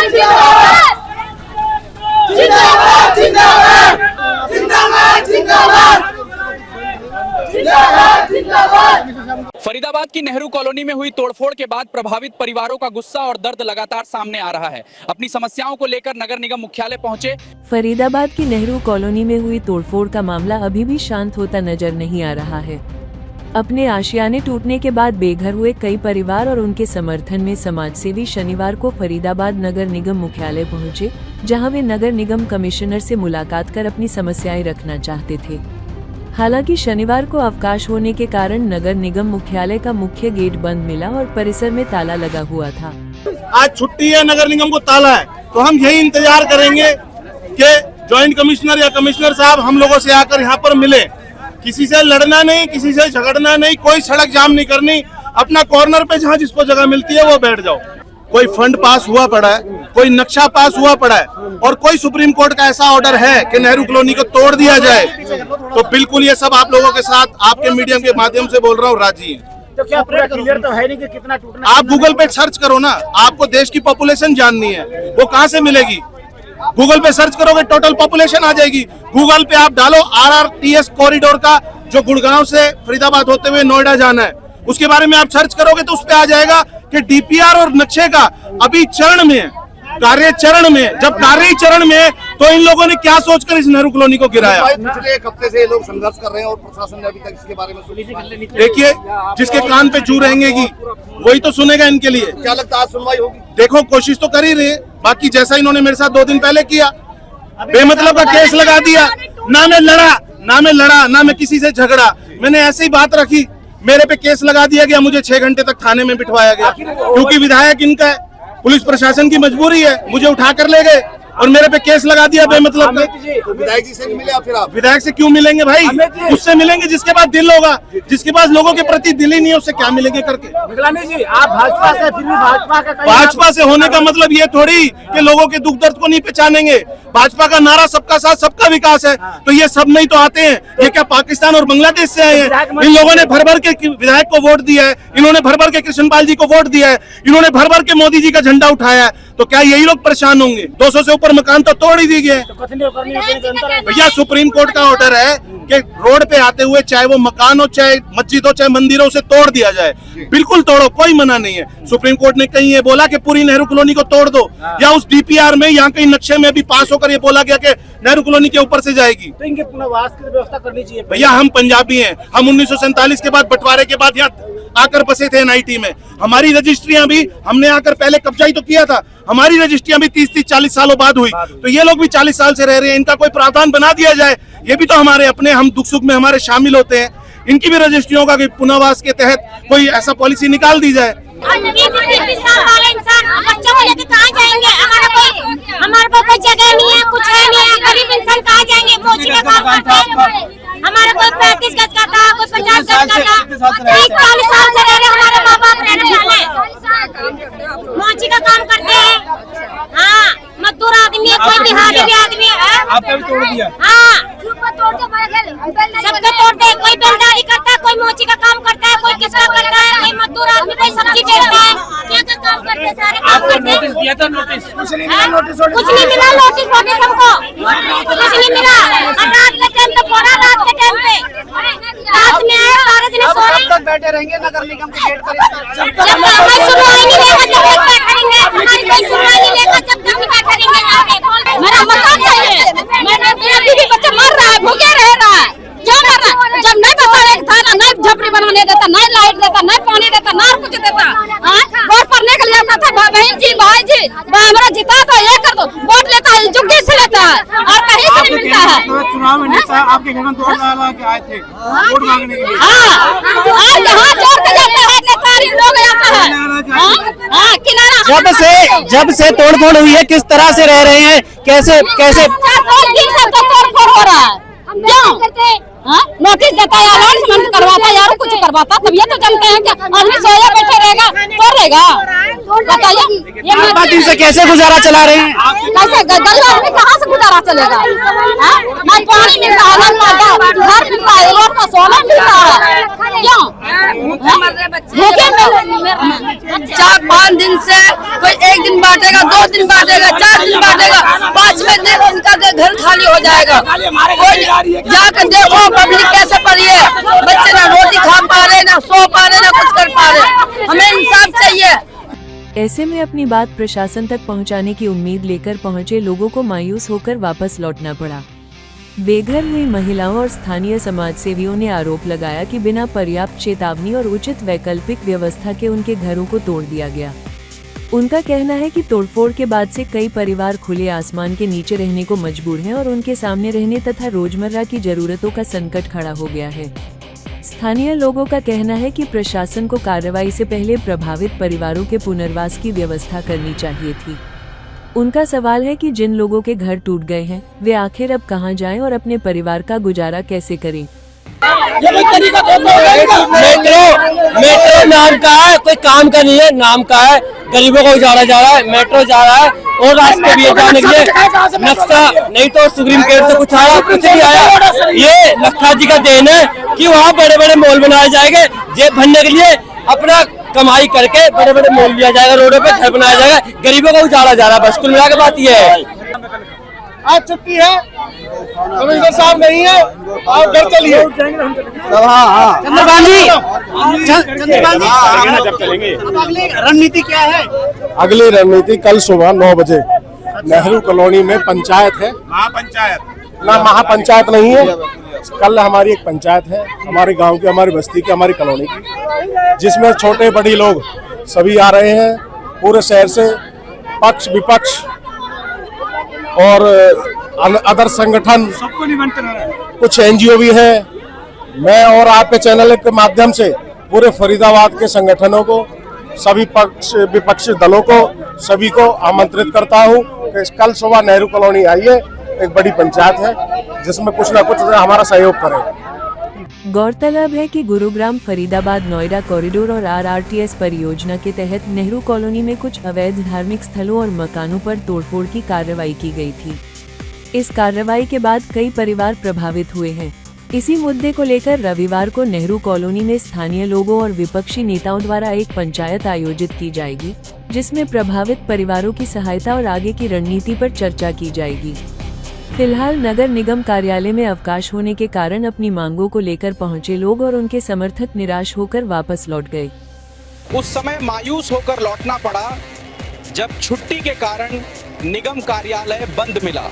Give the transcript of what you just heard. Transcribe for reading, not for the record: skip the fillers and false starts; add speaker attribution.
Speaker 1: जिंदाबाद जिंदाबाद जिंदाबाद जिंदाबाद जिंदाबाद जिंदाबाद।
Speaker 2: फरीदाबाद की नेहरू कॉलोनी में हुई तोड़फोड़ के बाद प्रभावित परिवारों का गुस्सा और दर्द लगातार सामने आ रहा है। अपनी समस्याओं को लेकर नगर निगम मुख्यालय पहुंचे।
Speaker 3: फरीदाबाद की नेहरू कॉलोनी में हुई तोड़फोड़ का मामला अभी भी शांत होता नजर नहीं आ रहा है। अपने आशियाने टूटने के बाद बेघर हुए कई परिवार और उनके समर्थन में समाजसेवी शनिवार को फरीदाबाद नगर निगम मुख्यालय पहुंचे, जहां वे नगर निगम कमिश्नर से मुलाकात कर अपनी समस्याएं रखना चाहते थे। हालांकि शनिवार को अवकाश होने के कारण नगर निगम मुख्यालय का मुख्य गेट बंद मिला और परिसर में ताला लगा हुआ था।
Speaker 4: आज छुट्टी है, नगर निगम को ताला है, तो हम यही इंतजार करेंगे कि जॉइंट कमिश्नर या कमिश्नर साहब हम लोगों से आकर यहाँ पर मिले। किसी से लड़ना नहीं, किसी से झगड़ना नहीं, कोई सड़क जाम नहीं करनी, अपना कॉर्नर पे जहाँ जिसको जगह मिलती है वो बैठ जाओ। कोई फंड पास हुआ पड़ा है, कोई नक्शा पास हुआ पड़ा है और कोई सुप्रीम कोर्ट का ऐसा ऑर्डर है कि नेहरू कॉलोनी को तोड़ दिया जाए, तो बिल्कुल ये सब आप लोगों के साथ आपके मीडियम के माध्यम से बोल रहा हूँ राजी है।
Speaker 5: तो क्या पूरा क्लियर तो है नहीं कि कितना टूटना?
Speaker 4: आप गूगल पे सर्च करो ना, आपको देश की पॉपुलेशन जाननी है, वो कहाँ से मिलेगी? गूगल पे सर्च करोगे टोटल पॉपुलेशन आ जाएगी। गूगल पे आप डालो RRTS कॉरिडोर का, जो गुड़गांव से फरीदाबाद होते हुए नोएडा जाना है, उसके बारे में आप सर्च करोगे तो उस पे आ जाएगा कि DPR और नक्शे का अभी चरण में है, कार्य चरण में। जब कार्य चरण में है तो इन लोगों ने क्या सोचकर इस नेहरू कॉलोनी को गिराया?
Speaker 6: पिछले एक हफ्ते से ये लोग संघर्ष कर रहे हैं और प्रशासन ने अभी तक इसके बारे में
Speaker 4: देखिए, जिसके कान पे जू रहेंगी वही तो सुनेगा इनके लिए।
Speaker 6: क्या लगता है आज सुनवाई होगी?
Speaker 4: देखो, कोशिश तो कर ही रही है, बाकी जैसा इन्होंने मेरे साथ 2 दिन पहले किया, बेमतलब का केस लगा दिया। ना मैं लड़ा ना मैं किसी से झगड़ा, मैंने ऐसे ही बात रखी, मेरे पे केस लगा दिया गया, मुझे 6 घंटे तक थाने में बिठवाया गया, क्योंकि विधायक इनका है, पुलिस प्रशासन की मजबूरी है, मुझे उठा कर ले गए और मेरे पे केस लगा दिया बेमतलब का।
Speaker 6: विधायक जी से नहीं मिले आप? फिर आप
Speaker 4: विधायक से क्यों मिलेंगे भाई? उससे मिलेंगे जिसके पास दिल होगा, जिसके पास लोगों के प्रति दिल ही नहीं है, उससे क्या मिलेंगे करके?
Speaker 5: जी, आप भाजपा से, फिर भी
Speaker 4: भाजपा से होने का मतलब ये थोड़ी कि लोगों के दुख दर्द को नहीं पहचानेंगे। भाजपा का नारा सबका साथ सबका विकास है, तो ये सब नहीं तो आते हैं। ये क्या पाकिस्तान और बांग्लादेश से आए हैं? इन लोगों ने भर भर के विधायक को वोट दिया है, इन्होंने भर भर के कृष्णपाल जी को वोट दिया है, इन्होंने भर भर के मोदी जी का झंडा उठाया है, तो क्या यही लोग परेशान होंगे? 200 से ऊपर मकान तो तोड़ ही दिए गए। भैया, सुप्रीम कोर्ट का ऑर्डर है कि रोड पे आते हुए चाहे वो मकान हो, चाहे मस्जिद हो, चाहे मंदिर हो, उसे तोड़ दिया जाए। बिल्कुल तोड़ो, कोई मना नहीं है। सुप्रीम कोर्ट ने कहीं ये बोला कि पूरी नेहरू कॉलोनी को तोड़ दो, या उस DPR में यहाँ कहीं नक्शे में भी पास होकर ये बोला गया कि नेहरू कॉलोनी के ऊपर से जाएगी।
Speaker 5: तो इनके पुनर्वास की व्यवस्था करनी चाहिए।
Speaker 4: भैया, हम पंजाबी हैं, हम 1947 के बाद बंटवारे के बाद यहाँ आकर बसे थे NIT में। हमारी रजिस्ट्रियां भी, हमने आकर पहले कब्जा ही तो किया था, हमारी रजिस्ट्रियां भी 30-40 सालों बाद हुई, तो ये लोग भी 40 साल से रह रहे हैं। इनका कोई प्रावधान बना दिया जाए, ये भी तो हमारे अपने, हम दुख सुख में हमारे शामिल होते हैं। इनकी भी रजिस्ट्रियों का पुनर्वास के तहत कोई ऐसा पॉलिसी निकाल दी जाए।
Speaker 7: बच्चों को लेकर कहाँ जाएंगे? हमारे पास कोई जगह नहीं है, कुछ है नहीं है, गरीब इंसान कहाँ जाएंगे? मोची का काम करते हैं, हमारा कोई 35 गज का था, कोई 50 गज का था, 30-40 साल से रह रहे हमारे माँ बाप रहने वाले, मोची का काम करते हैं। हाँ, मजदूर आदमी है, कोई बिहारी भी आदमी है।
Speaker 5: आपका भी तोड़ दिया?
Speaker 7: हाँ, सबका तोड़ते हैं। कोई बेलदारी करता है, कोई मोची का काम करता है, कोई किसका करता है, कोई मजदूर आदमी कोई सब्जी बेचता है, क्या का काम करते हैं, सारे काम करते हैं।
Speaker 5: नोटिस दिया था? नोटिस कुछ नहीं मिला?
Speaker 7: कुछ नहीं मिला, नोटिस हमको कुछ नहीं मिला। रात के टाइम पे, पूरा रात के टाइम पे रात में आए, सारे दिन सो रहे।
Speaker 6: तक बैठे रहेंगे नगर निगम के गेट पर?
Speaker 7: जब तक हमारी सुनवाई नहीं लेगा जब तक बैठे रहेंगे, हमारी कोई सुनवाई नहीं लेगा जब तक बैठे रहेंगे। मेरा मकान चाहिए, मेरा बीवी बच्चा मर रहा है, भूखे रह रहा है, क्यों कर रहा है? जब नहीं बसा एक था, नहीं झपड़ी बनाने देता, नहीं लाइट देता, नहीं पानी देता, ना कुछ देता। वोट पड़ने के लिए आता था, बहन जी भाई जी हमारा जिता दो, ये कर दो, वोट लेता है, जुग्गी से लेता है और कहीं से नहीं मिलता है।
Speaker 5: चुनाव में आपके घर में 2 साल आए थे वोट मांगने के लिए।
Speaker 7: हाँ, यहाँ जोड़ के जाते हैं, नेतारी लोग आता है। हाँ, किनारा
Speaker 5: जब से तोड़फोड़ हुई है, किस तरह से रह रहे हैं, कैसे कैसे?
Speaker 7: 4-5 दिन से तो तोड़फोड़ हो रहा है। क्यों? नोटिस देता है, अनाउंसमेंट करवाता है, यार कुछ करवाता, तब ये तो जानते हैं कि आदमी सोया बैठे रहेगा, तोड़ेगा। बताइए ये
Speaker 1: आप दिन से कैसे गुजारा चला रहे हैं?
Speaker 7: कैसे गरीब आदमी कहाँ से गुजारा चलेगा? हाँ? ना पानी मिलता है, ना घर मिलता है, रोड का सोना मिलता है, क्यों? भूखे
Speaker 8: 4-5 दिन से कोई 1 दिन बांटेगा, 2 दिन बांटेगा, 4 दिन बांटेगा, 5वें दिन उनका घर खाली हो जाएगा। कोई जाकर देखो पब्लिक कैसे पड़ी है, बच्चे ना रोटी खा पा रहे, ना सो पा रहे, ना कुछ कर पा रहे। हमें इंसाफ चाहिए।
Speaker 3: ऐसे में अपनी बात प्रशासन तक पहुंचाने की उम्मीद लेकर पहुंचे लोगों को मायूस होकर वापस लौटना पड़ा। बेघर हुई महिलाओं और स्थानीय समाजसेवियों ने आरोप लगाया कि बिना पर्याप्त चेतावनी और उचित वैकल्पिक व्यवस्था के उनके घरों को तोड़ दिया गया। उनका कहना है कि तोड़फोड़ के बाद से कई परिवार खुले आसमान के नीचे रहने को मजबूर हैं और उनके सामने रहने तथा रोजमर्रा की जरूरतों का संकट खड़ा हो गया है। स्थानीय लोगों का कहना है कि प्रशासन को कार्रवाई से पहले प्रभावित परिवारों के पुनर्वास की व्यवस्था करनी चाहिए थी। उनका सवाल है कि जिन लोगों के घर टूट गए हैं वे आखिर अब कहां जाएं और अपने परिवार का गुजारा कैसे करें।
Speaker 9: मेट्रो नाम का है, कोई काम का नहीं है, नाम का है। गरीबों को उजाड़ा जा रहा है, मेट्रो जा रहा है और रास्ते भी जाने के लिए नक्शा नहीं तो सुप्रीम कोर्ट से कुछ आया, कुछ नहीं आया। ये लखा जी का देन है कि वहाँ बड़े बड़े मॉल बनाए जाएंगे, जेब भरने के लिए अपना कमाई करके बड़े बड़े मॉल लिया जाएगा, रोडों पे घर बनाया जाएगा, गरीबों को उजाड़ा जा रहा है। बस कुल मिला के बात ये है।
Speaker 4: आज छुट्टी है, कमिश्नर साहब नहीं है, आप घर चलिए।
Speaker 1: अगली रणनीति क्या है?
Speaker 10: अगली रणनीति कल सुबह 9 बजे नेहरू कॉलोनी में पंचायत है।
Speaker 5: महापंचायत
Speaker 10: ना महापंचायत नहीं है, कल हमारी एक पंचायत है, हमारे गांव की, हमारी बस्ती की, हमारी कॉलोनी की, जिसमें छोटे बड़ी लोग सभी आ रहे हैं पूरे शहर से, पक्ष विपक्ष और अदर संगठन,
Speaker 5: सबको निमंत्रण है।
Speaker 10: कुछ एनजीओ भी है। मैं और आपके चैनल के माध्यम से पूरे फरीदाबाद के संगठनों को, सभी पक्ष विपक्षी दलों को, सभी को आमंत्रित करता हूं कि कल सुबह नेहरू कॉलोनी आइए। एक बड़ी पंचायत है जिसमें कुछ ना कुछ हमारा सहयोग करें।
Speaker 3: गौरतलब है कि गुरुग्राम फरीदाबाद नोएडा कॉरिडोर और RRTS परियोजना के तहत नेहरू कॉलोनी में कुछ अवैध धार्मिक स्थलों और मकानों पर तोड़फोड़ की कार्रवाई की गई थी। इस कार्रवाई के बाद कई परिवार प्रभावित हुए हैं। इसी मुद्दे को लेकर रविवार को नेहरू कॉलोनी में स्थानीय लोगों और विपक्षी नेताओं द्वारा एक पंचायत आयोजित की जाएगी, जिसमें प्रभावित परिवारों की सहायता और आगे की रणनीति पर चर्चा की जाएगी। फिलहाल नगर निगम कार्यालय में अवकाश होने के कारण अपनी मांगों को लेकर पहुंचे लोग और उनके समर्थक निराश होकर वापस लौट गए।
Speaker 2: उस समय मायूस होकर लौटना पड़ा जब छुट्टी के कारण निगम कार्यालय बंद मिला।